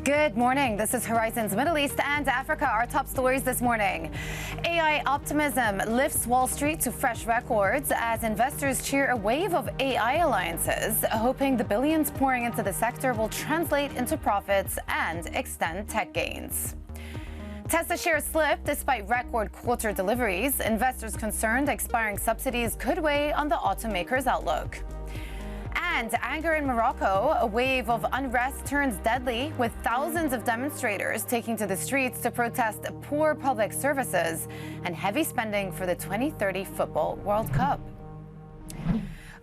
Good morning. This is Horizon's Middle East and Africa. Our top stories this morning. AI optimism lifts Wall Street to fresh records as investors cheer a wave of AI alliances, hoping the billions pouring into the sector will translate into profits and extend tech gains. Tesla shares slipped despite record quarter deliveries. Investors concerned expiring subsidies could weigh on the automaker's outlook. And anger in Morocco, a wave of unrest turns deadly, with thousands of demonstrators taking to the streets to protest poor public services and heavy spending for the 2030 Football World Cup.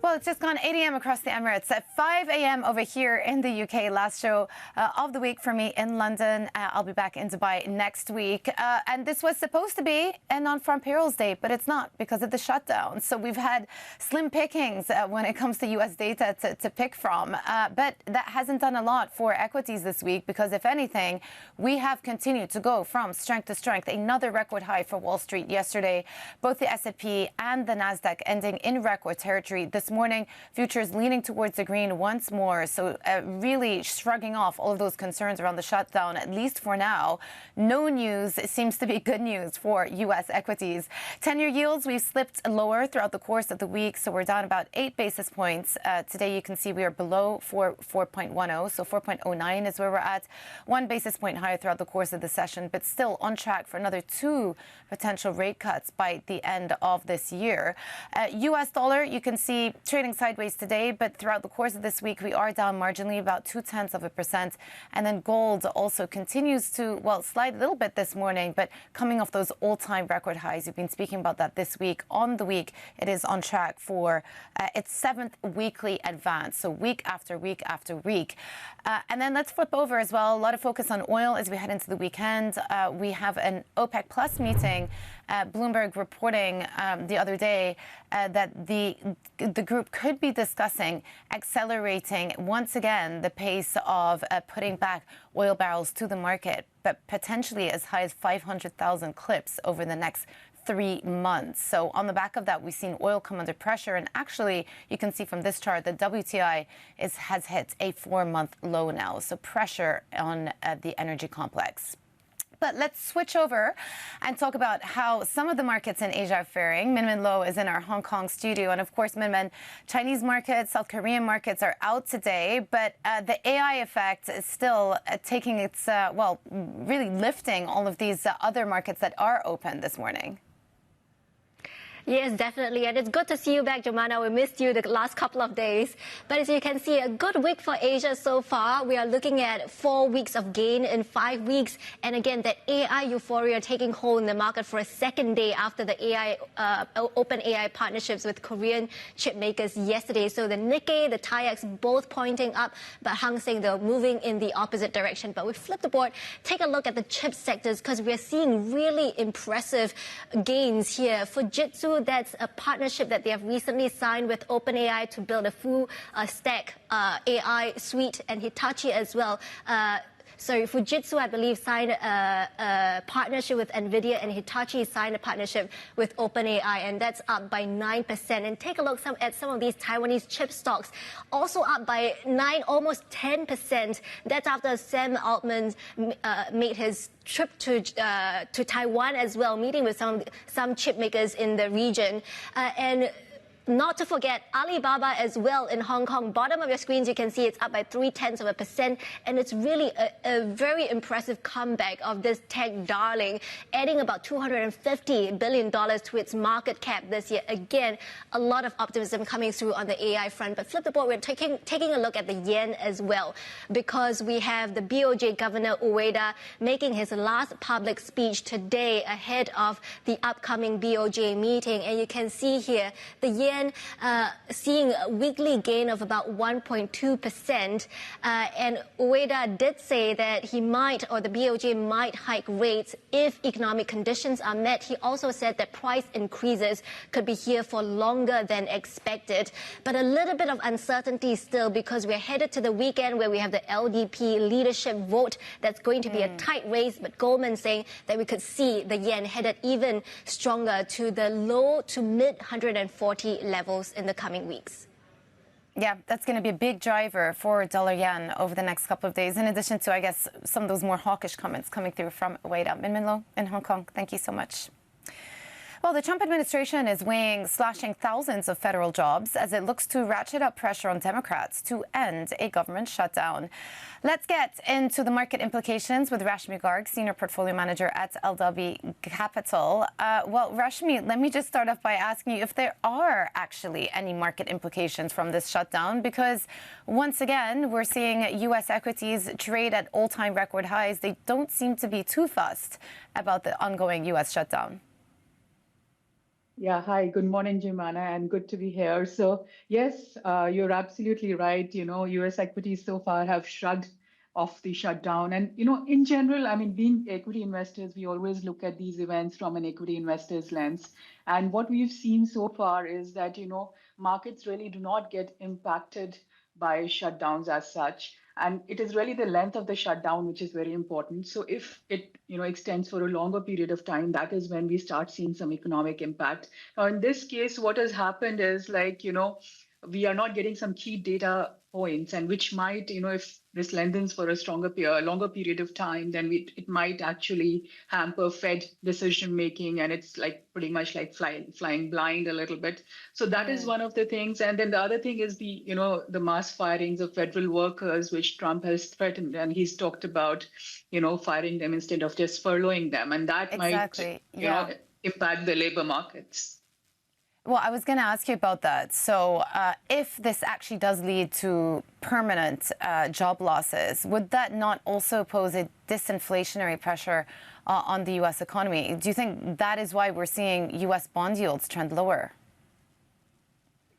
Well, it's just gone 8 a.m. across the Emirates, at 5 a.m. over here in the UK. Last show of the week for me in London. I'll be back in Dubai next week. And this was supposed to be a non-farm payrolls day, but it's not because of the shutdown. So we've had slim pickings when it comes to U.S. data to pick from. But that hasn't done a lot for equities this week because, if anything, we have continued to go from strength to strength. Another record high for Wall Street yesterday. Both the S&P and the Nasdaq ending in record territory this morning. Futures leaning towards the green once more. So really shrugging off all of those concerns around the shutdown, at least for now. No news seems to be good news for U.S. equities. 10-year yields, we've slipped lower throughout the course of the week. So we're down about 8 basis points. Today, you can see we are below 4.10. So 4.09 is where we're at. 1 basis point higher throughout the course of the session, but still on track for another 2 potential rate cuts by the end of this year. U.S. dollar, you can see trading sideways today, but throughout the course of this week, we are down marginally, about 0.2%. And then gold also continues to, well, slide a little bit this morning, but coming off those all-time record highs. We've been speaking about that this week. On the week, it is on track for its 7th weekly advance, so week after week after week. And then let's flip over as well. A lot of focus on oil as we head into the weekend. We have an OPEC Plus meeting. Bloomberg reporting the other day that the group could be discussing accelerating once again the pace of putting back oil barrels to the market, but potentially as high as 500,000 clips over the next 3 months. So on the back of that, we've seen oil come under pressure. And actually, you can see from this chart that WTI has hit a 4-month low now. So pressure on the energy complex. But let's switch over and talk about how some of the markets in Asia are faring. Min Lo is in our Hong Kong studio. And of course, Min, Chinese markets, South Korean markets are out today. But the AI effect is still taking its, really lifting all of these other markets that are open this morning. Yes, definitely. And it's good to see you back, Jomana. We missed you the last couple of days. But as you can see, a good week for Asia so far. We are looking at 4 weeks of gain in 5 weeks. And again, that AI euphoria taking hold in the market for a second day after the OpenAI partnerships with Korean chip makers yesterday. So the Nikkei, the TAIEX, both pointing up, but Hang Seng, they're moving in the opposite direction. But we flip the board, take a look at the chip sectors, because we're seeing really impressive gains here. Fujitsu, that's a partnership that they have recently signed with OpenAI to build a full stack AI suite, and Hitachi as well. Fujitsu, I believe, signed a partnership with NVIDIA, and Hitachi signed a partnership with OpenAI, and that's up by 9%. And take a look at some of these Taiwanese chip stocks, also up by 9, almost 10%. That's after Sam Altman made his trip to Taiwan as well, meeting with some chip makers in the region. And not to forget Alibaba as well in Hong Kong. Bottom of your screens, you can see it's up by 0.3%. And it's really a very impressive comeback of this tech darling, adding about $250 billion to its market cap this year. Again, a lot of optimism coming through on the AI front. But flip the board, we're taking a look at the yen as well, because we have the BOJ Governor Ueda making his last public speech today ahead of the upcoming BOJ meeting. And you can see here the yen seeing a weekly gain of about 1.2%. And Ueda did say that he might, or the BOJ might, hike rates if economic conditions are met. He also said that price increases could be here for longer than expected. But a little bit of uncertainty still, because we're headed to the weekend where we have the LDP leadership vote. That's going to be a tight race. But Goldman saying that we could see the yen headed even stronger to the low to mid 140 levels in the coming weeks. Yeah, that's going to be a big driver for dollar yen over the next couple of days, in addition to, I guess, some of those more hawkish comments coming through from Wade Min Lo in Hong Kong. Thank you so much. Well, the Trump administration is weighing slashing thousands of federal jobs as it looks to ratchet up pressure on Democrats to end a government shutdown. Let's get into the market implications with Rashmi Garg, Senior Portfolio Manager at Aldhabi Capital. Well, Rashmi, let me just start off by asking you if there are actually any market implications from this shutdown, because once again, we're seeing U.S. equities trade at all-time record highs. They don't seem to be too fussed about the ongoing U.S. shutdown. Yeah, hi, good morning, Jumana, and good to be here. So yes, you're absolutely right. US equities so far have shrugged off the shutdown. And, in general, I mean, being equity investors, we always look at these events from an equity investor's lens. And what we've seen so far is that, markets really do not get impacted by shutdowns as such. And it is really the length of the shutdown which is very important. So if it extends for a longer period of time, that is when we start seeing some economic impact. Now, in this case, what has happened is we are not getting some key data points, and which might, if this lengthens for a longer period of time, then it might actually hamper Fed decision making, and it's pretty much like flying blind a little bit. So that is one of the things. And then the other thing is the mass firings of federal workers, which Trump has threatened, and he's talked about, firing them instead of just furloughing them, and that might, impact the labor markets. Well, I was going to ask you about that. So if this actually does lead to permanent job losses, would that not also pose a disinflationary pressure on the U.S. economy? Do you think that is why we're seeing U.S. bond yields trend lower?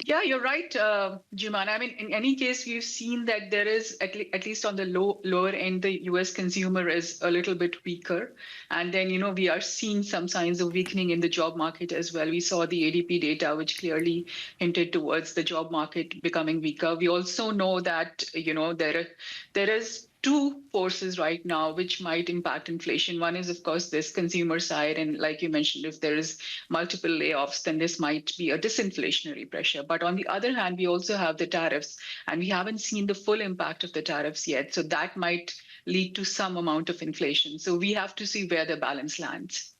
Yeah, you're right, Jumana. I mean, in any case, we've seen that there is, at least on the lower end, the U.S. consumer is a little bit weaker. And then, we are seeing some signs of weakening in the job market as well. We saw the ADP data, which clearly hinted towards the job market becoming weaker. We also know that, there is two forces right now which might impact inflation. One is, of course, this consumer side. And like you mentioned, if there is multiple layoffs, then this might be a disinflationary pressure. But on the other hand, we also have the tariffs, and we haven't seen the full impact of the tariffs yet. So that might lead to some amount of inflation. So we have to see where the balance lands.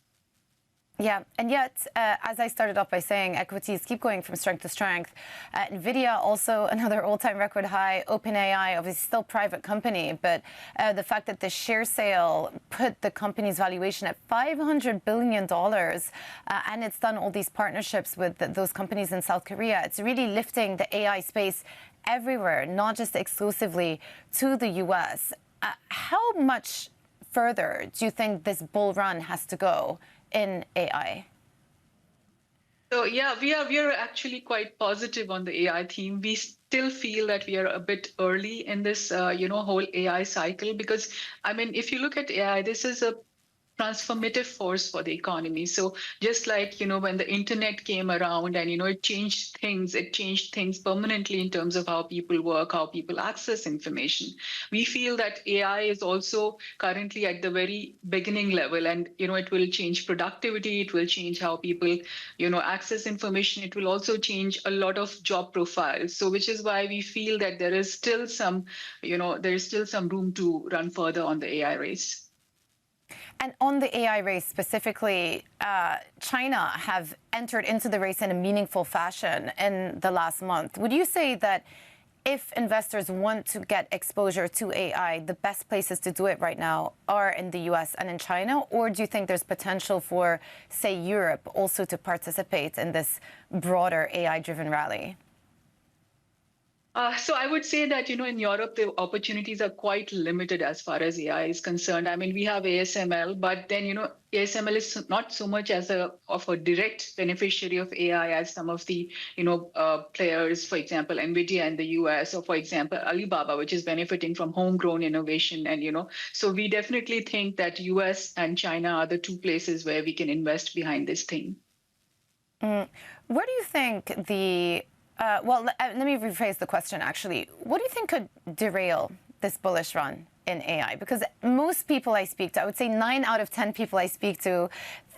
Yeah, and yet, as I started off by saying, equities keep going from strength to strength. NVIDIA also another all-time record high. OpenAI, obviously still private company, but the fact that the share sale put the company's valuation at $500 billion, and it's done all these partnerships with those companies in South Korea, it's really lifting the AI space everywhere, not just exclusively to the U.S. How much further do you think this bull run has to go in AI? So yeah, we are actually quite positive on the AI theme. We still feel that we are a bit early in this whole AI cycle, because I mean, if you look at AI, this is a transformative force for the economy. So just like, when the internet came around and, it changed things permanently in terms of how people work, how people access information. We feel that AI is also currently at the very beginning level, and, it will change productivity. It will change how people, access information. It will also change a lot of job profiles. So which is why we feel that there is still some, room to run further on the AI race. And on the AI race specifically, China have entered into the race in a meaningful fashion in the last month. Would you say that if investors want to get exposure to AI, the best places to do it right now are in the US and in China? Or do you think there's potential for, say, Europe also to participate in this broader AI-driven rally? So I would say that, in Europe, the opportunities are quite limited as far as AI is concerned. I mean, we have ASML, but then, ASML is not so much of a direct beneficiary of AI as some of the, players, for example, NVIDIA in the US, or for example, Alibaba, which is benefiting from homegrown innovation. And, so we definitely think that US and China are the two places where we can invest behind this thing. Where do you think the let me rephrase the question, actually. What do you think could derail this bullish run in AI? Because most people I speak to, I would say 9 out of 10 people I speak to,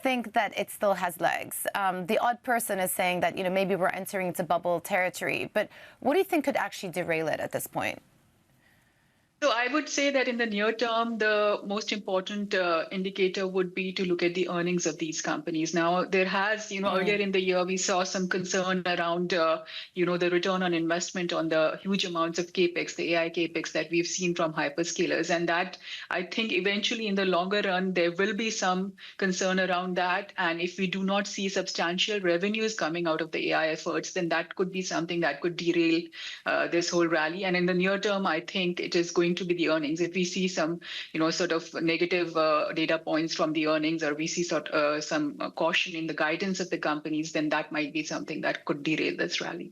think that it still has legs. The odd person is saying that, maybe we're entering into bubble territory. But what do you think could actually derail it at this point? So I would say that in the near term, the most important indicator would be to look at the earnings of these companies. Now, there has, earlier in the year, we saw some concern around, the return on investment on the huge amounts of capex, the AI capex that we've seen from hyperscalers. And that, I think, eventually in the longer run, there will be some concern around that. And if we do not see substantial revenues coming out of the AI efforts, then that could be something that could derail this whole rally. And in the near term, I think it is going to be the earnings. If we see some, sort of negative data points from the earnings, or we see some caution in the guidance of the companies, then that might be something that could derail this rally.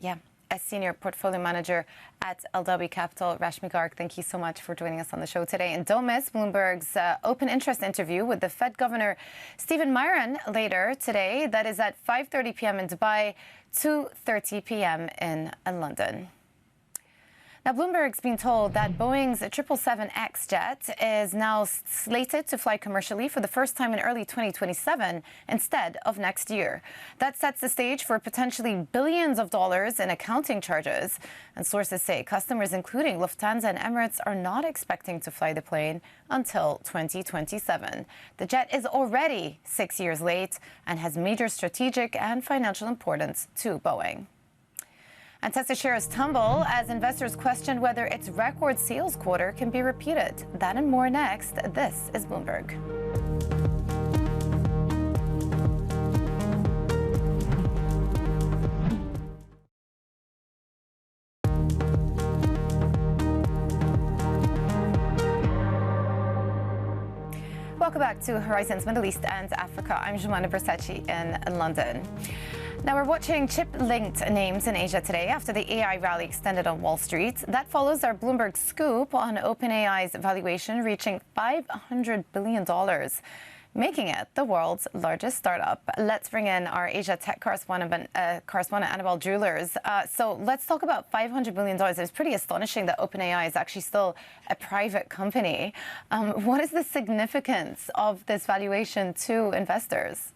Yeah. As Senior Portfolio Manager at Aldhabi Capital, Rashmi Garg, thank you so much for joining us on the show today. And don't miss Bloomberg's open interest interview with the Fed Governor Stephen Miron later today. That is at 5:30 p.m. in Dubai, 2:30 p.m. in London. Now, Bloomberg's been told that Boeing's 777X jet is now slated to fly commercially for the first time in early 2027 instead of next year. That sets the stage for potentially billions of dollars in accounting charges. And sources say customers, including Lufthansa and Emirates, are not expecting to fly the plane until 2027. The jet is already 6 years late and has major strategic and financial importance to Boeing. And Tesla shares tumble as investors question whether its record sales quarter can be repeated. That and more next. This is Bloomberg. Welcome back to Horizons Middle East and Africa. I'm Jumana Bersachi in London. Now, we're watching chip-linked names in Asia today after the AI rally extended on Wall Street. That follows our Bloomberg scoop on OpenAI's valuation reaching $500 billion, making it the world's largest startup. Let's bring in our Asia tech correspondent Annabelle Jewelers. So let's talk about $500 billion. It's pretty astonishing that OpenAI is actually still a private company. What is the significance of this valuation to investors?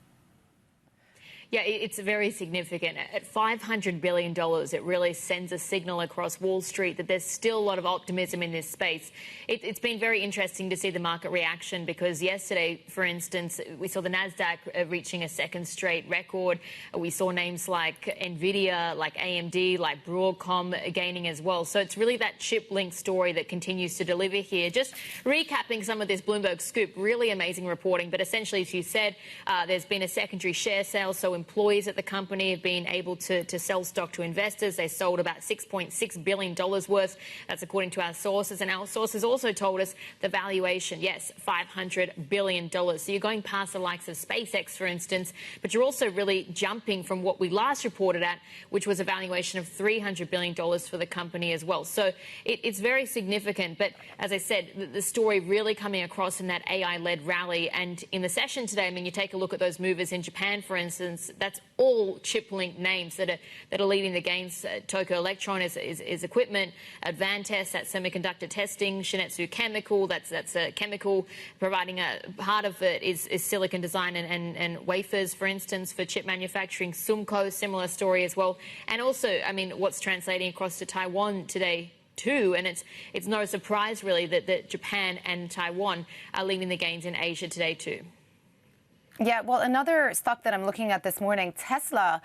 Yeah, it's very significant. At $500 billion, it really sends a signal across Wall Street that there's still a lot of optimism in this space. It's been very interesting to see the market reaction because yesterday, for instance, we saw the NASDAQ reaching a second straight record. We saw names like NVIDIA, like AMD, like Broadcom gaining as well. So it's really that chip-linked story that continues to deliver here. Just recapping some of this Bloomberg scoop, really amazing reporting. But essentially, as you said, there's been a secondary share sale, so employees at the company have been able to sell stock to investors. They sold about $6.6 billion worth. That's according to our sources. And our sources also told us the valuation, yes, $500 billion. So you're going past the likes of SpaceX, for instance, but you're also really jumping from what we last reported at, which was a valuation of $300 billion for the company as well. So it's very significant. But as I said, the story really coming across in that AI-led rally. And in the session today, I mean, you take a look at those movers in Japan, for instance, that's all chip-linked names that are leading the gains. Tokyo Electron is equipment. Advantest, that's semiconductor testing. Shinetsu Chemical, that's a chemical providing a part of it is silicon design and wafers, for instance, for chip manufacturing. Sumco, similar story as well. And also, I mean, what's translating across to Taiwan today too, and it's no surprise really that Japan and Taiwan are leading the gains in Asia today too. Yeah, well, another stock that I'm looking at this morning, Tesla.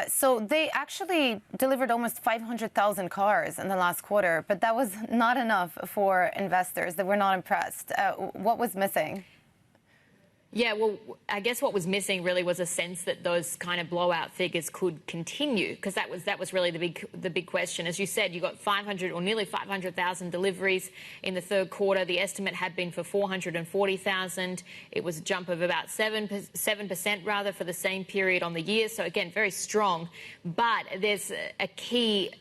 So they actually delivered almost 500,000 cars in the last quarter, but that was not enough for investors. They were not impressed. What was missing? Yeah, well, I guess what was missing really was a sense that those kind of blowout figures could continue, because that was really the big question. As you said, you got 500 or nearly 500,000 deliveries in the third quarter. The estimate had been for 440,000. It was a jump of about 7% rather for the same period on the year. So again, very strong. But there's a key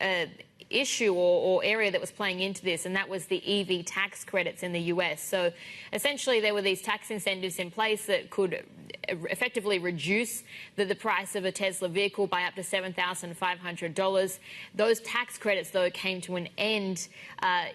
issue or area that was playing into this, and that was the EV tax credits in the US. So essentially there were these tax incentives in place that could effectively reduce the price of a Tesla vehicle by up to $7,500. Those tax credits, though, came to an end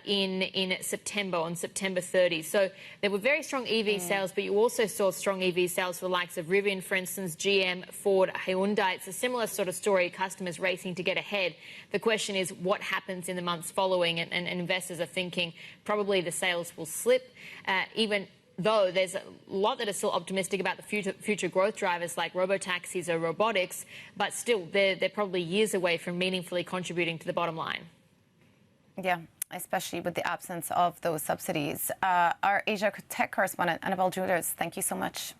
in September, on September 30. So there were very strong EV sales, but you also saw strong EV sales for the likes of Rivian, for instance, GM, Ford, Hyundai. It's a similar sort of story, customers racing to get ahead. The question is what happens in the months following, and investors are thinking probably the sales will slip, even though there's a lot that are still optimistic about the future growth drivers like robotaxis or robotics, but still they're probably years away from meaningfully contributing to the bottom line. Yeah, especially with the absence of those subsidies. Our Asia tech correspondent, Annabelle Jewelers, thank you so much.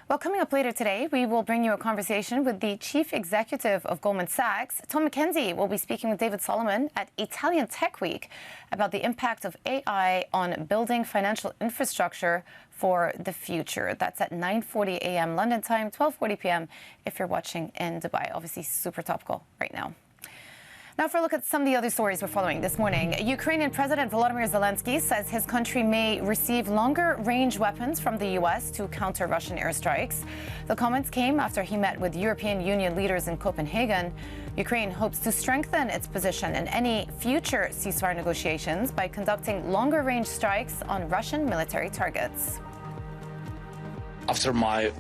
Well, coming up later today, we will bring you a conversation with the chief executive of Goldman Sachs. Tom McKenzie will be speaking with David Solomon at Italian Tech Week about the impact of AI on building financial infrastructure for the future. That's at 9:40 a.m. London time, 12:40 p.m. if you're watching in Dubai. Obviously, super topical right now. Now for a look at some of the other stories we're following this morning. Ukrainian President Volodymyr Zelensky says his country may receive longer-range weapons from the U.S. to counter Russian airstrikes. The comments came after he met with European Union leaders in Copenhagen. Ukraine hopes to strengthen its position in any future ceasefire negotiations by conducting longer-range strikes on Russian military targets. After my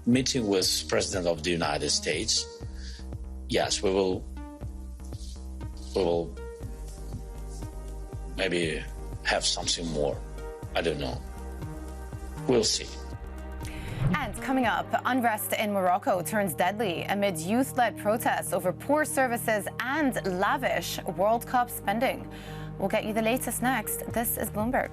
meeting with President of the United States, yes, we will maybe have something more. I don't know. We'll see. And coming up, unrest in Morocco turns deadly amid youth-led protests over poor services and lavish World Cup spending. We'll get you the latest next. This is Bloomberg.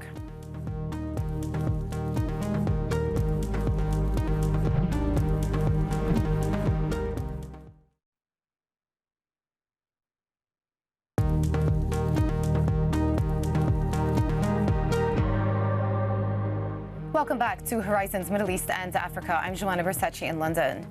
Welcome back to Horizons Middle East and Africa. I'm Joanna Bersace in London.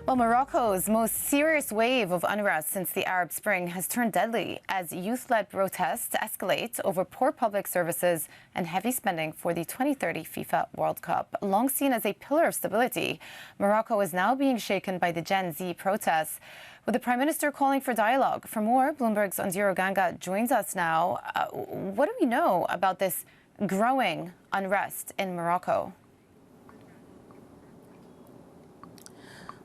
Well, Morocco's most serious wave of unrest since the Arab Spring has turned deadly as youth-led protests escalate over poor public services and heavy spending for the 2030 FIFA World Cup. Long seen as a pillar of stability, Morocco is now being shaken by the Gen Z protests, with the Prime Minister calling for dialogue. For more, Bloomberg's Onziro Ganga joins us now. What do we know about this growing unrest in Morocco?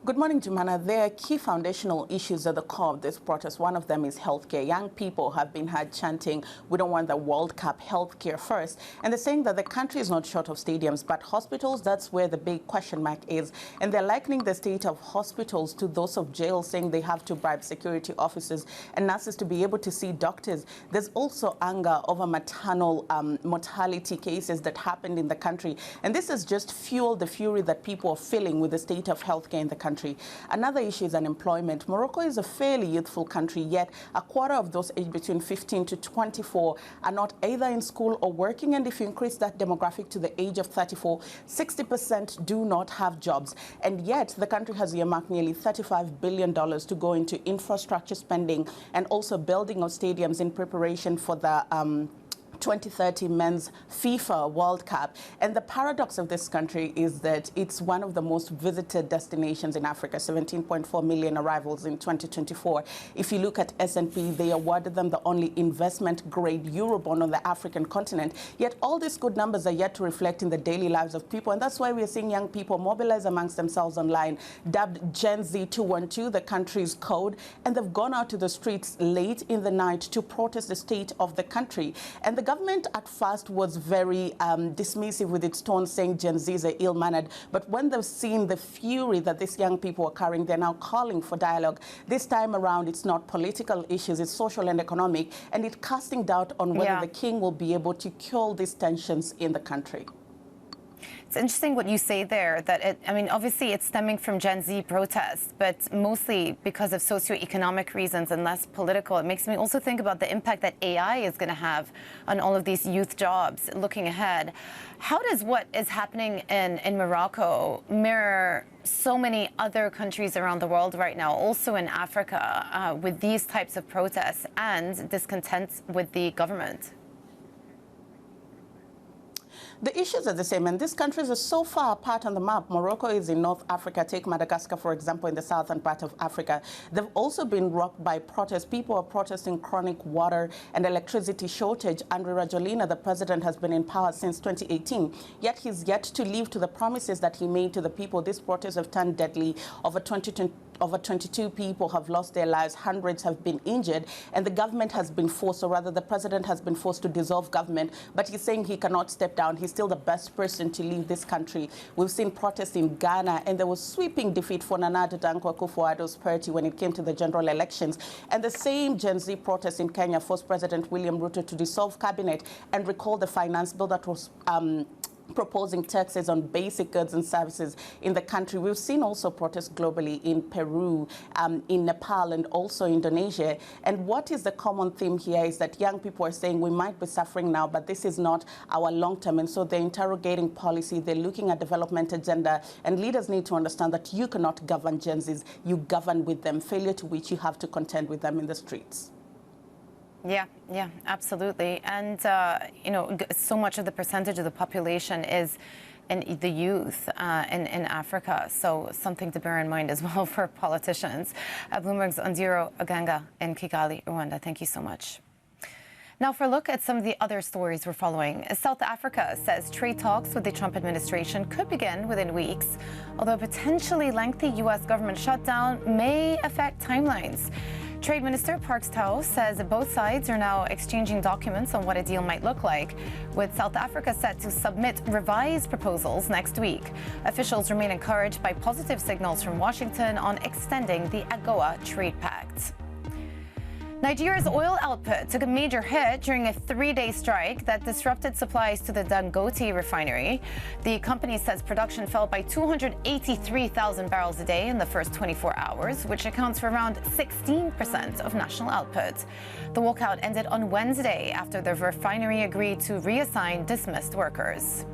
Good morning, Jumana. There are key foundational issues at the core of this protest. One of them is healthcare. Young people have been heard chanting, "We don't want the World Cup, healthcare first." And they're saying that the country is not short of stadiums, but hospitals, that's where the big question mark is. And they're likening the state of hospitals to those of jails, saying they have to bribe security officers and nurses to be able to see doctors. There's also anger over maternal mortality cases that happened in the country. And this has just fueled the fury that people are feeling with the state of healthcare in the country. Another issue is unemployment. Morocco is a fairly youthful country, yet a quarter of those aged between 15 to 24 are not either in school or working. And if you increase that demographic to the age of 34, 60% do not have jobs. And yet the country has earmarked nearly $35 billion to go into infrastructure spending and also building of stadiums in preparation for the 2030 Men's FIFA World Cup. And the paradox of this country is that it's one of the most visited destinations in Africa, 17.4 million arrivals in 2024. If you look at S&P, they awarded them the only investment-grade Eurobond on the African continent. Yet all these good numbers are yet to reflect in the daily lives of people. And that's why we're seeing young people mobilize amongst themselves online, dubbed Gen Z 212, the country's code. And they've gone out to the streets late in the night to protest the state of the country. And the government at first was very dismissive with its tone, saying Gen Zs are ill-mannered. But when they've seen the fury that these young people are carrying, they're now calling for dialogue. This time around, it's not political issues, it's social and economic, and it's casting doubt on whether the king will be able to cure these tensions in the country. It's interesting what you say there, that obviously it's stemming from Gen Z protests, but mostly because of socioeconomic reasons and less political. It makes me also think about the impact that AI is going to have on all of these youth jobs looking ahead. How does what is happening in Morocco mirror so many other countries around the world right now, also in Africa, with these types of protests and discontent with the government? The issues are the same, and these countries are so far apart on the map. Morocco is in North Africa. Take Madagascar, for example, in the southern part of Africa. They've also been rocked by protests. People are protesting chronic water and electricity shortage. Andry Rajoelina, the president, has been in power since 2018, yet he's yet to live to the promises that he made to the people. These protests have turned deadly. Over 22 people have lost their lives, hundreds have been injured, and the government has been forced, or rather the president has been forced to dissolve government, but he's saying he cannot step down. He's still the best person to lead this country. We've seen protests in Ghana, and there was sweeping defeat for Nana Addo Dankwa Akufo-Addo's party when it came to the general elections. And the same Gen Z protests in Kenya forced President William Ruto to dissolve cabinet and recall the finance bill that was proposing taxes on basic goods and services in the country. We've seen also protests globally in Peru, in Nepal, and also Indonesia. And what is the common theme here is that young people are saying we might be suffering now, but this is not our long term. And so they're interrogating policy, they're looking at development agenda, and leaders need to understand that you cannot govern Gen Zs, you govern with them, failure to which you have to contend with them in the streets. Yeah, absolutely. And, so much of the percentage of the population is in the youth in Africa. So something to bear in mind as well for politicians. Bloomberg's Onziro Oganga in Kigali, Rwanda. Thank you so much. Now for a look at some of the other stories we're following. South Africa says trade talks with the Trump administration could begin within weeks, although a potentially lengthy U.S. government shutdown may affect timelines. Trade Minister Parks Tau says both sides are now exchanging documents on what a deal might look like, with South Africa set to submit revised proposals next week. Officials remain encouraged by positive signals from Washington on extending the AGOA trade pact. Nigeria's oil output took a major hit during a 3-day strike that disrupted supplies to the Dangote refinery. The company says production fell by 283,000 barrels a day in the first 24 hours, which accounts for around 16% of national output. The walkout ended on Wednesday after the refinery agreed to reassign dismissed workers.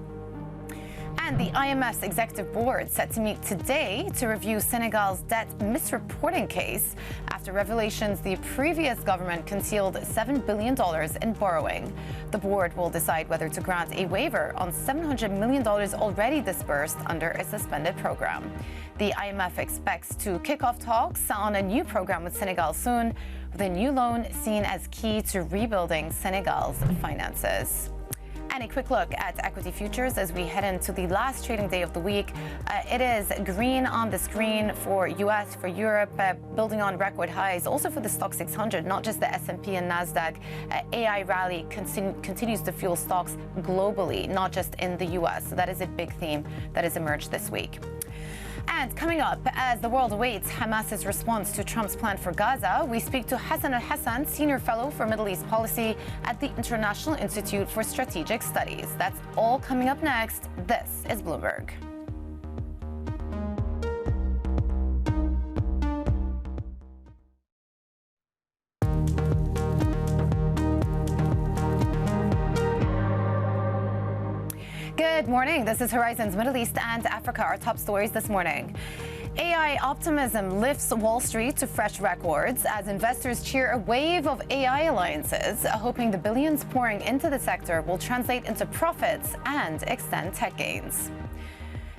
And the IMF's executive board set to meet today to review Senegal's debt misreporting case after revelations the previous government concealed $7 billion in borrowing. The board will decide whether to grant a waiver on $700 million already disbursed under a suspended program. The IMF expects to kick off talks on a new program with Senegal soon, with a new loan seen as key to rebuilding Senegal's finances. And a quick look at equity futures as we head into the last trading day of the week. It is green on the screen for U.S., for Europe, building on record highs. Also for the Stock 600, not just the S&P and NASDAQ. AI rally continues to fuel stocks globally, not just in the U.S. So that is a big theme that has emerged this week. And coming up, as the world awaits Hamas's response to Trump's plan for Gaza, we speak to Hasan Alhasan, Senior Fellow for Middle East Policy at the International Institute for Strategic Studies. That's all coming up next. This is Bloomberg. Good morning. This is Horizon's Middle East and Africa, our top stories this morning. AI optimism lifts Wall Street to fresh records as investors cheer a wave of AI alliances, hoping the billions pouring into the sector will translate into profits and extend tech gains.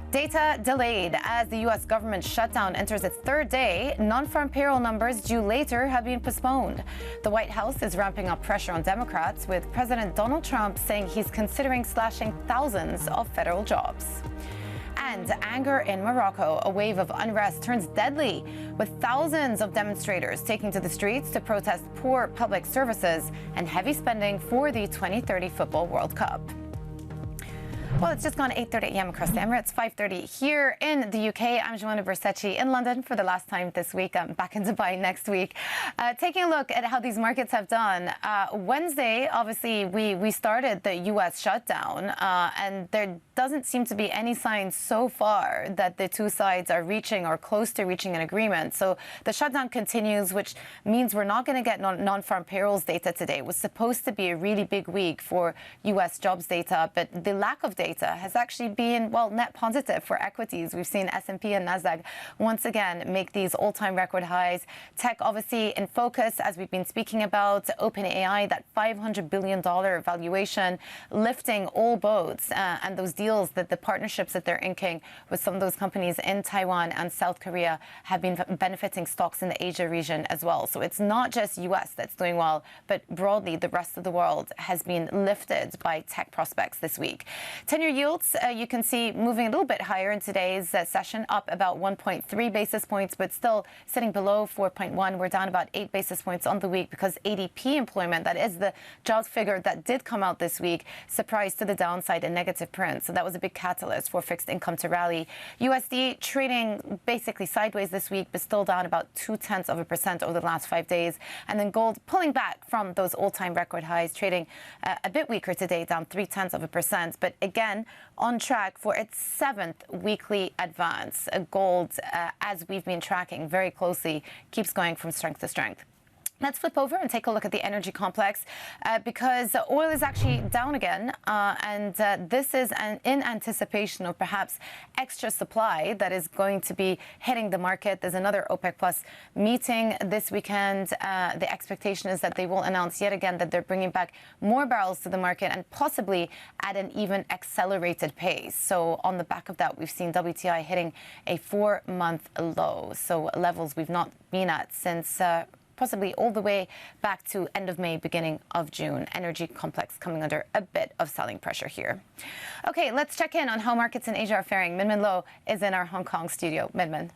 Data delayed as the U.S. government shutdown enters its third day. Non-farm payroll numbers due later have been postponed. The White House is ramping up pressure on Democrats, with President Donald Trump saying he's considering slashing thousands of federal jobs. And anger in Morocco. A wave of unrest turns deadly, with thousands of demonstrators taking to the streets to protest poor public services and heavy spending for the 2030 Football World Cup. Well, it's just gone 8:30 a.m. across the Emirates, 5:30 here in the UK. I'm Joanna Bersetchi in London for the last time this week. I'm back in Dubai next week. Taking a look at how these markets have done. Wednesday, obviously, we started the U.S. shutdown, and there doesn't seem to be any signs so far that the two sides are reaching or close to reaching an agreement. So the shutdown continues, which means we're not going to get non-farm payrolls data today. It was supposed to be a really big week for U.S. jobs data, but the lack of data has actually been, well, net positive for equities. We've seen S&P and NASDAQ once again make these all-time record highs. Tech obviously in focus, as we've been speaking about. OpenAI, that $500 billion valuation, lifting all boats, and those deals, that the partnerships that they're inking with some of those companies in Taiwan and South Korea have been benefiting stocks in the Asia region as well. So it's not just US that's doing well, but broadly the rest of the world has been lifted by tech prospects this week. 10-year yields, you can see moving a little bit higher in today's session, up about 1.3 basis points, but still sitting below 4.1. We're down about 8 basis points on the week because ADP employment, that is the jobs figure that did come out this week, surprised to the downside in negative print. So that was a big catalyst for fixed income to rally. USD trading basically sideways this week, but still down about 0.2% over the last 5 days. And then gold pulling back from those all-time record highs, trading a bit weaker today, down 0.3%. But again, on track for its 7th weekly advance. Gold, as we've been tracking very closely, keeps going from strength to strength. Let's flip over and take a look at the energy complex because oil is actually down again. And this is in anticipation of perhaps extra supply that is going to be hitting the market. There's another OPEC Plus meeting this weekend. The expectation is that they will announce yet again that they're bringing back more barrels to the market and possibly at an even accelerated pace. So on the back of that, we've seen WTI hitting a 4-month low. So levels we've not been at since possibly all the way back to end of May, beginning of June. Energy complex coming under a bit of selling pressure here. Okay, let's check in on how markets in Asia are faring. Min Min Lo is in our Hong Kong studio. Min Min.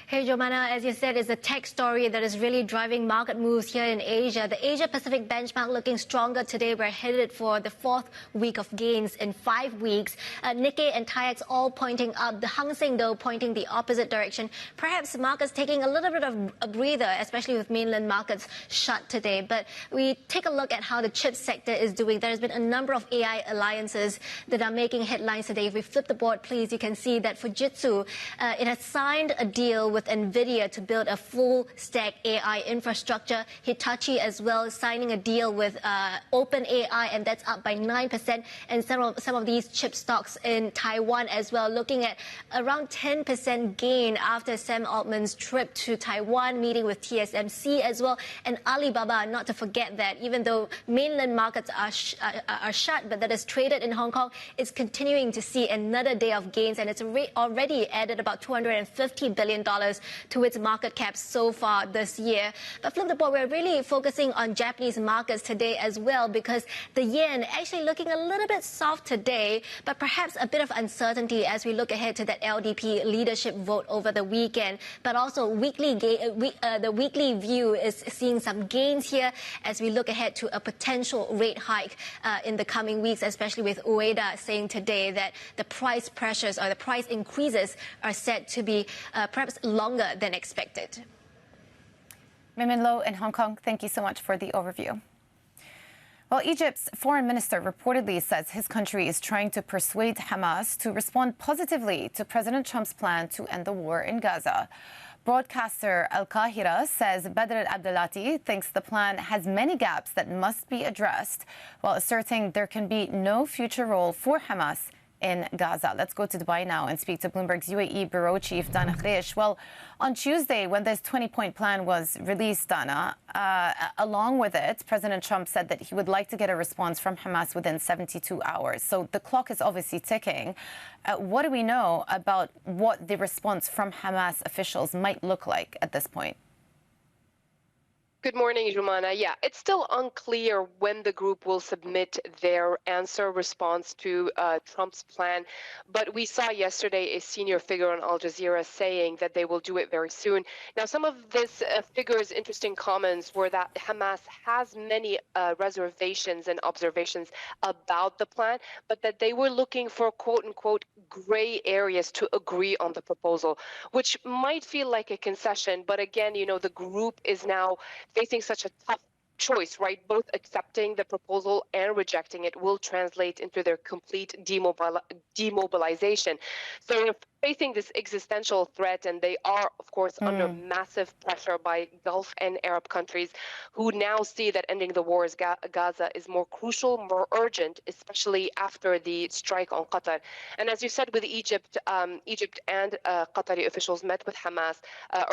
Hey, Jomana, as you said, it's a tech story that is really driving market moves here in Asia. The Asia-Pacific benchmark looking stronger today. We're headed for the 4th week of gains in 5 weeks. Nikkei and TAIEX all pointing up. The Hang Seng, though, pointing the opposite direction. Perhaps markets taking a little bit of a breather, especially with mainland markets shut today. But we take a look at how the chip sector is doing. There has been a number of AI alliances that are making headlines today. If we flip the board, please, you can see that Fujitsu, it has signed a deal with NVIDIA to build a full-stack AI infrastructure. Hitachi as well signing a deal with OpenAI, and that's up by 9%. And some of these chip stocks in Taiwan as well, looking at around 10% gain after Sam Altman's trip to Taiwan, meeting with TSMC as well. And Alibaba, not to forget that, even though mainland markets are shut, but that is traded in Hong Kong, is continuing to see another day of gains, and it's already added about $250 billion to its market cap so far this year. But flip the board, we're really focusing on Japanese markets today as well, because the yen actually looking a little bit soft today, but perhaps a bit of uncertainty as we look ahead to that LDP leadership vote over the weekend. But also the weekly view is seeing some gains here as we look ahead to a potential rate hike in the coming weeks, especially with Ueda saying today that the price pressures or the price increases are set to be perhaps longer than expected. Min Min Lo in Hong Kong, thank you so much for the overview. Well, Egypt's foreign minister reportedly says his country is trying to persuade Hamas to respond positively to President Trump's plan to end the war in Gaza. Broadcaster Al-Qahera says Badr al-Abdulati thinks the plan has many gaps that must be addressed, while asserting there can be no future role for Hamas in Gaza. Let's go to Dubai now and speak to Bloomberg's UAE bureau chief, Dana Khreish. Well, on Tuesday, when this 20-point plan was released, Dana, along with it, President Trump said that he would like to get a response from Hamas within 72 hours. So the clock is obviously ticking. What do we know about what the response from Hamas officials might look like at this point? Good morning, Jumana. Yeah, it's still unclear when the group will submit their response to Trump's plan. But we saw yesterday a senior figure on Al Jazeera saying that they will do it very soon. Now, some of this figure's interesting comments were that Hamas has many reservations and observations about the plan, but that they were looking for quote unquote gray areas to agree on the proposal, which might feel like a concession. But again, you know, the group is now facing such a tough choice, right? Both accepting the proposal and rejecting it will translate into their complete demobilization. So if facing this existential threat, and they are, of course, under massive pressure by Gulf and Arab countries who now see that ending the war in Gaza is more crucial, more urgent, especially after the strike on Qatar. And as you said, with Egypt, Egypt and Qatari officials met with Hamas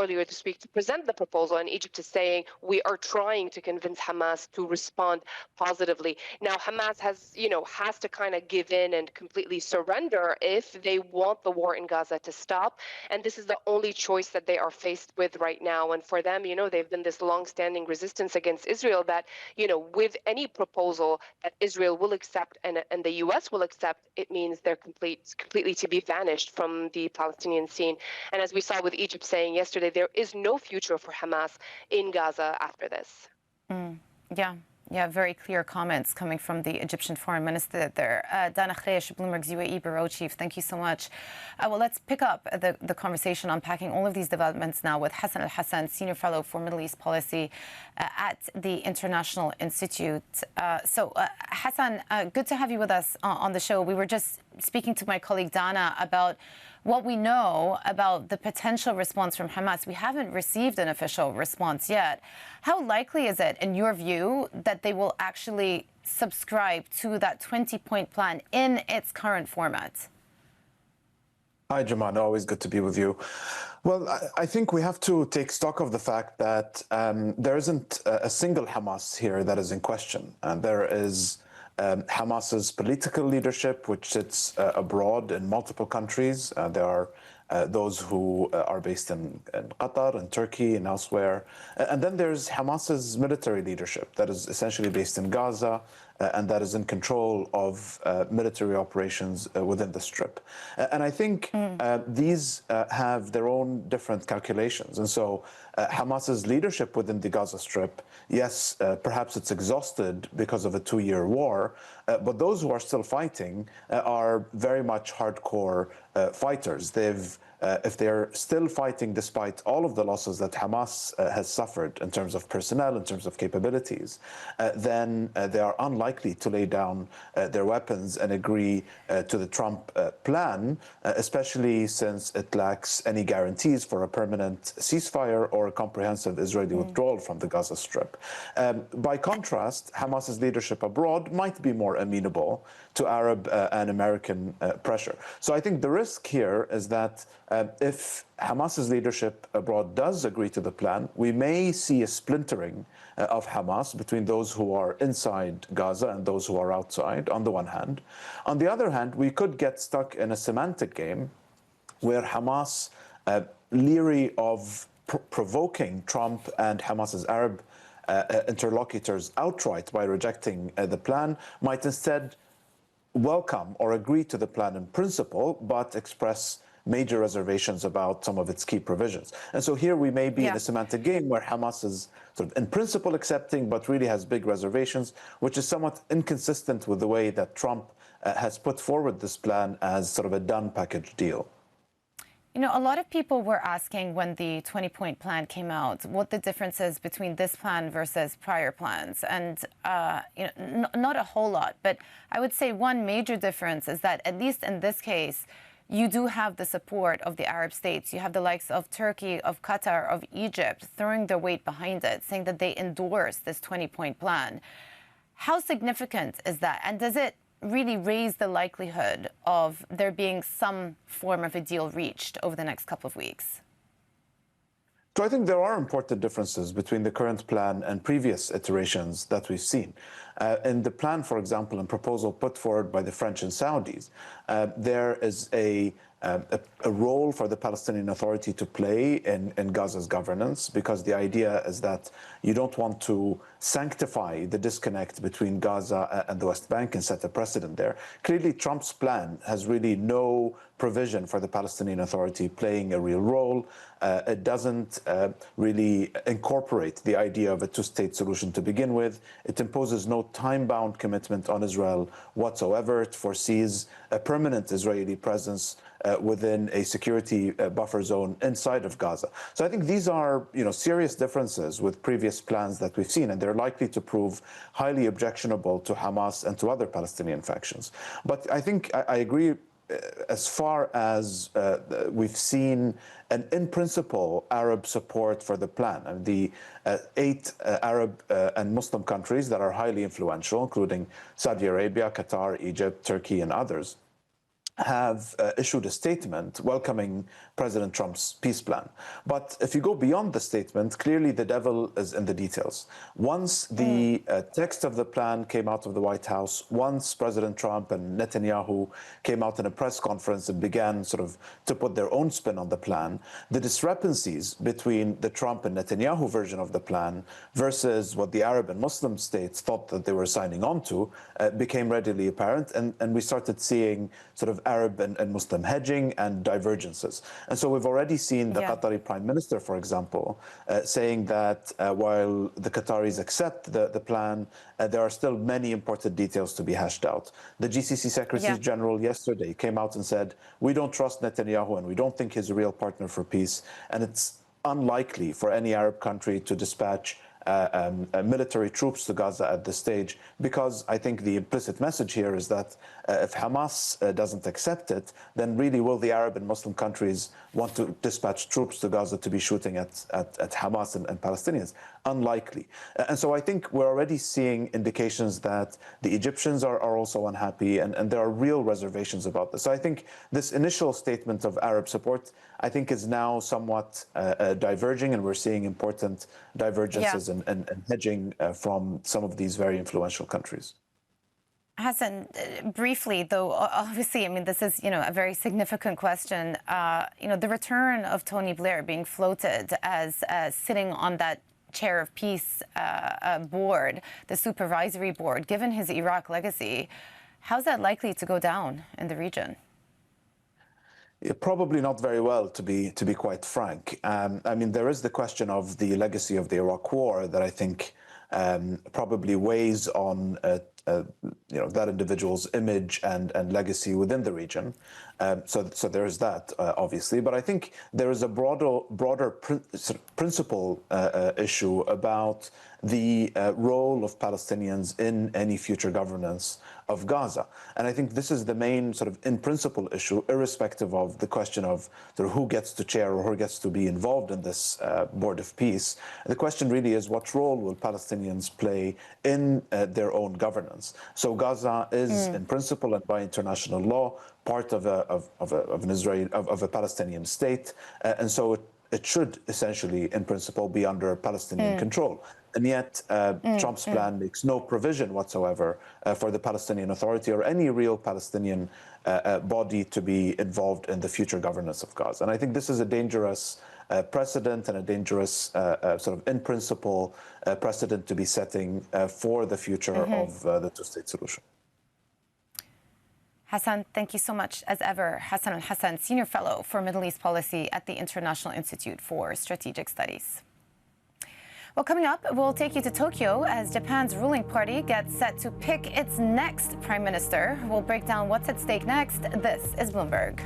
earlier this week to present the proposal, and Egypt is saying we are trying to convince Hamas to respond positively. Now, Hamas has to kind of give in and completely surrender if they want the war in Gaza to stop. And this is the only choice that they are faced with right now. And for them, they've been this long-standing resistance against Israel that, with any proposal that Israel will accept and the U.S. will accept, it means they're completely to be vanished from the Palestinian scene. And as we saw with Egypt saying yesterday, there is no future for Hamas in Gaza after this. Yeah, very clear comments coming from the Egyptian foreign minister there. Dana Khreish, Bloomberg's UAE bureau chief, thank you so much. Well, let's pick up the conversation, unpacking all of these developments now with Hasan Alhasan, senior fellow for Middle East policy at the International Institute. Hasan, good to have you with us on the show. We were just speaking to my colleague Dana about what we know about the potential response from Hamas. We haven't received an official response yet. How likely is it, in your view, that they will actually subscribe to that 20-point plan in its current format? Hi, Jumana. Always good to be with you. Well, I think we have to take stock of the fact that there isn't a single Hamas here that is in question. And there is Hamas's political leadership, which sits abroad in multiple countries. There are those who are based in Qatar and Turkey and elsewhere. And then there's Hamas's military leadership that is essentially based in Gaza and that is in control of military operations within the Strip. And I think these have their own different calculations. And so Hamas's leadership within the Gaza Strip, yes, perhaps it's exhausted because of a 2-year war, but those who are still fighting are very much hardcore fighters. If they're still fighting despite all of the losses that Hamas has suffered in terms of personnel, in terms of capabilities, then they are unlikely to lay down their weapons and agree to the Trump plan, especially since it lacks any guarantees for a permanent ceasefire or a comprehensive Israeli withdrawal from the Gaza Strip. By contrast, Hamas's leadership abroad might be more amenable to Arab and American pressure. So I think the risk here is that if Hamas's leadership abroad does agree to the plan, we may see a splintering of Hamas between those who are inside Gaza and those who are outside, on the one hand. On the other hand, we could get stuck in a semantic game where Hamas, leery of provoking Trump and Hamas's Arab interlocutors outright by rejecting the plan, might instead welcome or agree to the plan in principle, but express major reservations about some of its key provisions. And so here we may be in a semantic game where Hamas is sort of in principle accepting, but really has big reservations, which is somewhat inconsistent with the way that Trump has put forward this plan as sort of a done package deal. A lot of people were asking when the 20-point plan came out what the difference is between this plan versus prior plans. And, not a whole lot, but I would say one major difference is that, at least in this case, you do have the support of the Arab states. You have the likes of Turkey, of Qatar, of Egypt throwing their weight behind it, saying that they endorse this 20-point plan. How significant is that? And does it really raise the likelihood of there being some form of a deal reached over the next couple of weeks? So I think there are important differences between the current plan and previous iterations that we've seen. In the plan, for example, and proposal put forward by the French and Saudis, there is a role for the Palestinian Authority to play in Gaza's governance, because the idea is that you don't want to sanctify the disconnect between Gaza and the West Bank and set a precedent there. Clearly, Trump's plan has really no provision for the Palestinian Authority playing a real role. It doesn't really incorporate the idea of a two-state solution to begin with. It imposes no time-bound commitment on Israel whatsoever. It foresees a permanent Israeli presence within a security buffer zone inside of Gaza. So I think these are, serious differences with previous plans that we've seen, and they're likely to prove highly objectionable to Hamas and to other Palestinian factions. But I think I agree as far as we've seen in principle, Arab support for the plan. And the 8 Arab and Muslim countries that are highly influential, including Saudi Arabia, Qatar, Egypt, Turkey, and others, have issued a statement welcoming President Trump's peace plan. But if you go beyond the statement, clearly the devil is in the details. Once the text of the plan came out of the White House, once President Trump and Netanyahu came out in a press conference and began sort of to put their own spin on the plan, the discrepancies between the Trump and Netanyahu version of the plan versus what the Arab and Muslim states thought that they were signing on to became readily apparent. And we started seeing sort of Arab and Muslim hedging and divergences. And so we've already seen the Qatari Prime Minister, for example, saying that while the Qataris accept the plan, there are still many important details to be hashed out. The GCC Secretary General yesterday came out and said, we don't trust Netanyahu and we don't think he's a real partner for peace. And it's unlikely for any Arab country to dispatch military troops to Gaza at this stage, because I think the implicit message here is that if Hamas doesn't accept it, then really will the Arab and Muslim countries want to dispatch troops to Gaza to be shooting at Hamas and Palestinians? Unlikely. And so I think we're already seeing indications that the Egyptians are also unhappy, and there are real reservations about this. So I think this initial statement of Arab support, I think, is now somewhat diverging, and we're seeing important divergences and hedging from some of these very influential countries. Hasan, briefly, though, obviously, I mean, this is, a very significant question. The return of Tony Blair being floated as sitting on that chair of peace board, the supervisory board, given his Iraq legacy, how's that likely to go down in the region? Probably not very well, to be quite frank. I mean, there is the question of the legacy of the Iraq War that I think probably weighs on that individual's image and legacy within the region. So there is that, obviously. But I think there is a broader principle issue about the role of Palestinians in any future governance of Gaza. And I think this is the main sort of in principle issue, irrespective of the question of sort of who gets to chair or who gets to be involved in this board of peace. The question really is, what role will Palestinians play in their own governance? So Gaza is, in principle and by international law, part of a Palestinian state, and so it should essentially, in principle, be under Palestinian control. And yet, Trump's plan makes no provision whatsoever for the Palestinian Authority or any real Palestinian body to be involved in the future governance of Gaza. And I think this is a dangerous precedent and a dangerous sort of in principle precedent to be setting for the future of the two-state solution. Hasan, thank you so much, as ever. Hasan Alhasan, Senior Fellow for Middle East Policy at the International Institute for Strategic Studies. Well, coming up, we'll take you to Tokyo as Japan's ruling party gets set to pick its next prime minister. We'll break down what's at stake next. This is Bloomberg.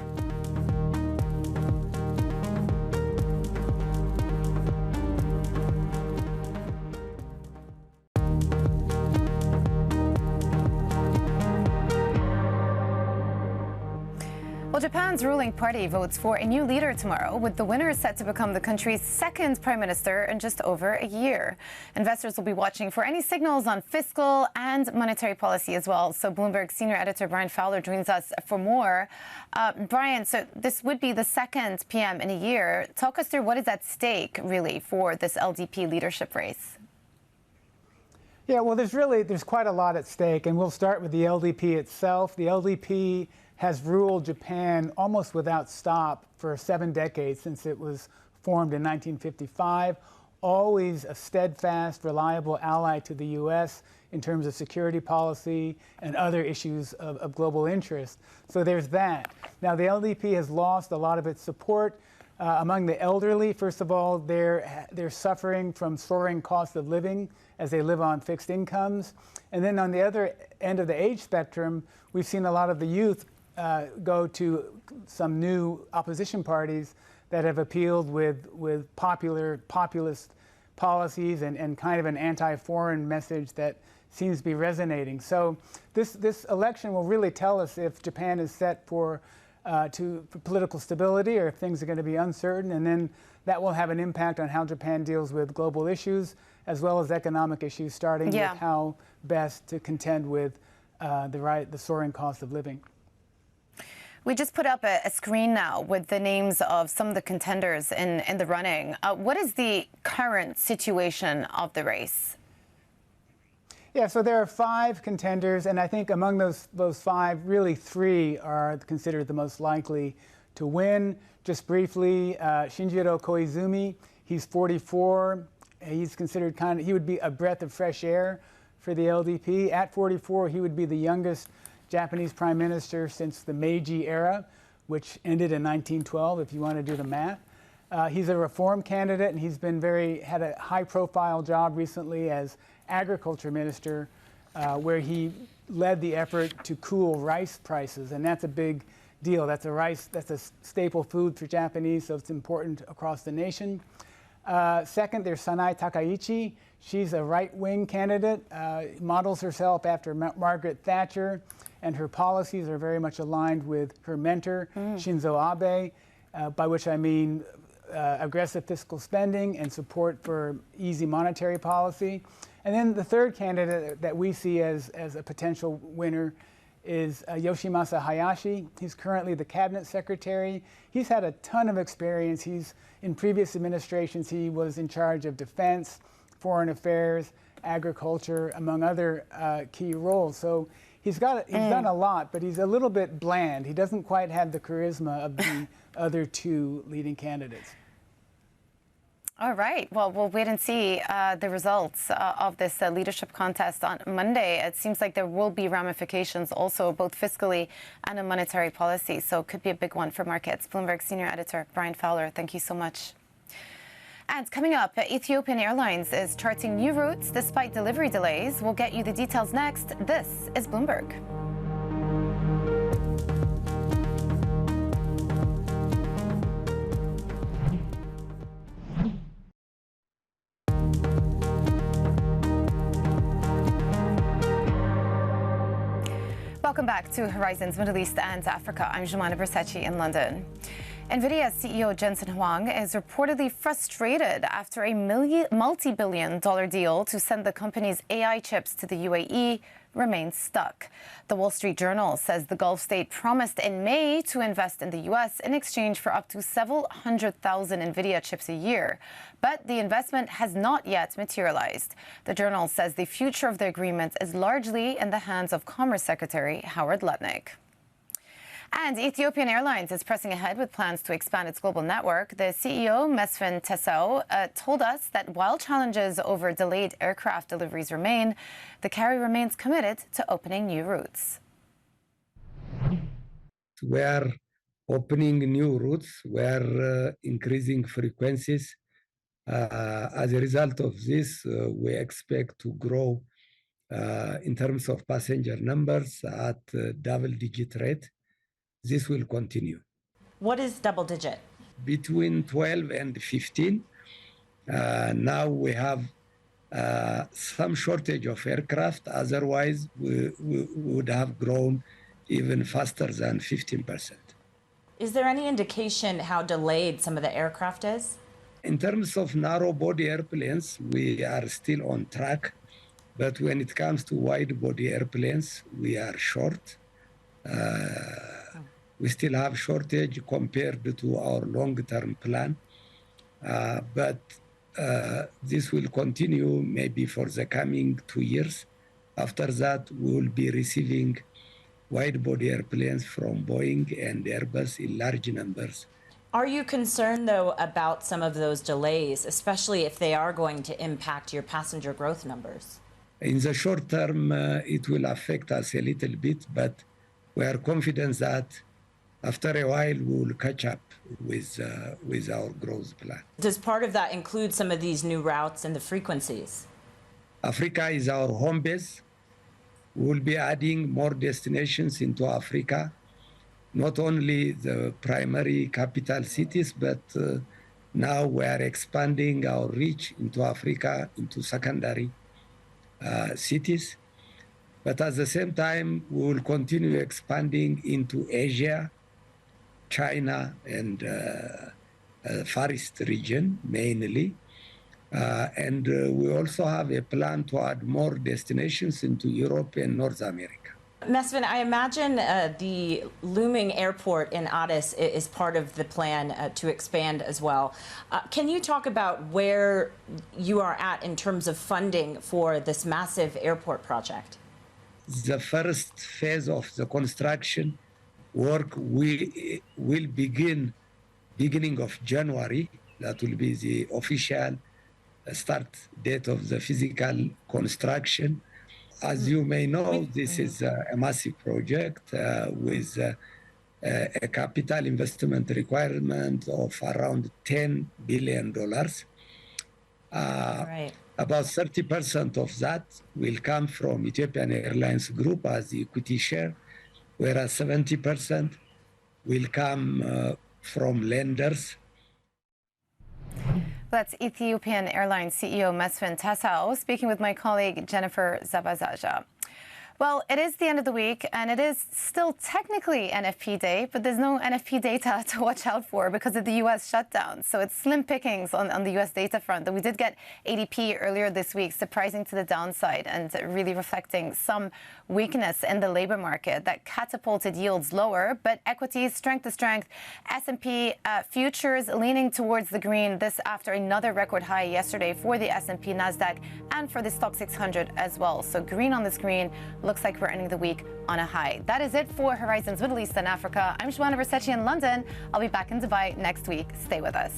Well, Japan's ruling party votes for a new leader tomorrow, with the winner set to become the country's second prime minister in just over a year. Investors will be watching for any signals on fiscal and monetary policy as well. So Bloomberg senior editor Brian Fowler joins us for more. Brian, so this would be the second PM in a year. Talk us through what is at stake, really, for this LDP leadership race. Yeah, well, there's quite a lot at stake, and we'll start with the LDP itself. The LDP has ruled Japan almost without stop for 7 decades since it was formed in 1955, always a steadfast, reliable ally to the U.S. in terms of security policy and other issues of global interest. So there's that. Now, the LDP has lost a lot of its support among the elderly. First of all, they're suffering from soaring cost of living as they live on fixed incomes. And then on the other end of the age spectrum, we've seen a lot of the youth go to some new opposition parties that have appealed with populist policies and kind of an anti-foreign message that seems to be resonating. So this election will really tell us if Japan is set for political stability or if things are going to be uncertain, and then that will have an impact on how Japan deals with global issues as well as economic issues, starting with how best to contend with the soaring cost of living. We just put up a screen now with the names of some of the contenders in the running. What is the current situation of the race? Yeah, so there are 5 contenders, and I think among those 5, really 3 are considered the most likely to win. Just briefly, Shinjiro Koizumi, he's 44. He's considered he would be a breath of fresh air for the LDP. At 44, he would be the youngest Japanese prime minister since the Meiji era, which ended in 1912, if you want to do the math. He's a reform candidate, and he's been had a high-profile job recently as agriculture minister, where he led the effort to cool rice prices, and that's a big deal. That's a staple food for Japanese, so it's important across the nation. Second, there's Sanae Takaichi. She's a right-wing candidate, models herself after Margaret Thatcher, and her policies are very much aligned with her mentor, Shinzo Abe, by which I mean aggressive fiscal spending and support for easy monetary policy. And then the third candidate that we see as a potential winner is Yoshimasa Hayashi. He's currently the cabinet secretary. He's had a ton of experience. In previous administrations, he was in charge of defense, foreign affairs, agriculture, among other key roles. So he's done a lot, but he's a little bit bland. He doesn't quite have the charisma of the other 2 leading candidates. All right. Well, we'll wait and see the results of this leadership contest on Monday. It seems like there will be ramifications also, both fiscally and in monetary policy. So it could be a big one for markets. Bloomberg senior editor Brian Fowler, thank you so much. And coming up, Ethiopian Airlines is charting new routes despite delivery delays. We'll get you the details next. This is Bloomberg. Welcome back to Horizons Middle East and Africa. I'm Jumana Bersachi in London. NVIDIA CEO Jensen Huang is reportedly frustrated after a multi-billion-dollar deal to send the company's AI chips to the UAE remains stuck. The Wall Street Journal says the Gulf state promised in May to invest in the U.S. in exchange for up to several 100,000 NVIDIA chips a year. But the investment has not yet materialized. The Journal says the future of the agreement is largely in the hands of Commerce Secretary Howard Lutnick. And Ethiopian Airlines is pressing ahead with plans to expand its global network. The CEO, Mesfin Tasew, told us that while challenges over delayed aircraft deliveries remain, the carrier remains committed to opening new routes. We are opening new routes. We are increasing frequencies. As a result of this, we expect to grow in terms of passenger numbers at a double-digit rate. This will continue. What is double digit? Between 12 and 15. Now we have some shortage of aircraft. Otherwise, we would have grown even faster than 15%. Is there any indication how delayed some of the aircraft is? In terms of narrow body airplanes, we are still on track. But when it comes to wide body airplanes, we are short. We still have shortage compared to our long-term plan. But this will continue maybe for the coming 2 years. After that, we will be receiving wide-body airplanes from Boeing and Airbus in large numbers. Are you concerned, though, about some of those delays, especially if they are going to impact your passenger growth numbers? In the short term, it will affect us a little bit, but we are confident that after a while, we will catch up with our growth plan. Does part of that include some of these new routes and the frequencies? Africa is our home base. We will be adding more destinations into Africa, not only the primary capital cities, but now we are expanding our reach into Africa, into secondary cities. But at the same time, we will continue expanding into Asia, China, and Far East region mainly. And we also have a plan to add more destinations into Europe and North America. Mesfin, I imagine the looming airport in Addis is part of the plan to expand as well. Can you talk about where you are at in terms of funding for this massive airport project? The first phase of the construction work will begin beginning of January. That will be the official start date of the physical construction. As you may know, this is a massive project with a capital investment requirement of around $10 billion. Right. About 30% of that will come from Ethiopian Airlines Group as the equity share, whereas 70% will come from lenders. That's Ethiopian Airlines CEO Mesfin Tasew speaking with my colleague Jennifer Zabazaja. Well, it is the end of the week, and it is still technically NFP day, but there's no NFP data to watch out for because of the U.S. shutdown. So it's slim pickings on the U.S. data front. Though we did get ADP earlier this week, surprising to the downside and really reflecting some weakness in the labor market that catapulted yields lower. But equities, strength to strength. S&P futures leaning towards the green. This after another record high yesterday for the S&P, NASDAQ, and for the Stock 600 as well. So green on the screen. Looks like we're ending the week on a high. That is it for Horizons Middle East and Africa. I'm Joanna Versace in London. I'll be back in Dubai next week. Stay with us.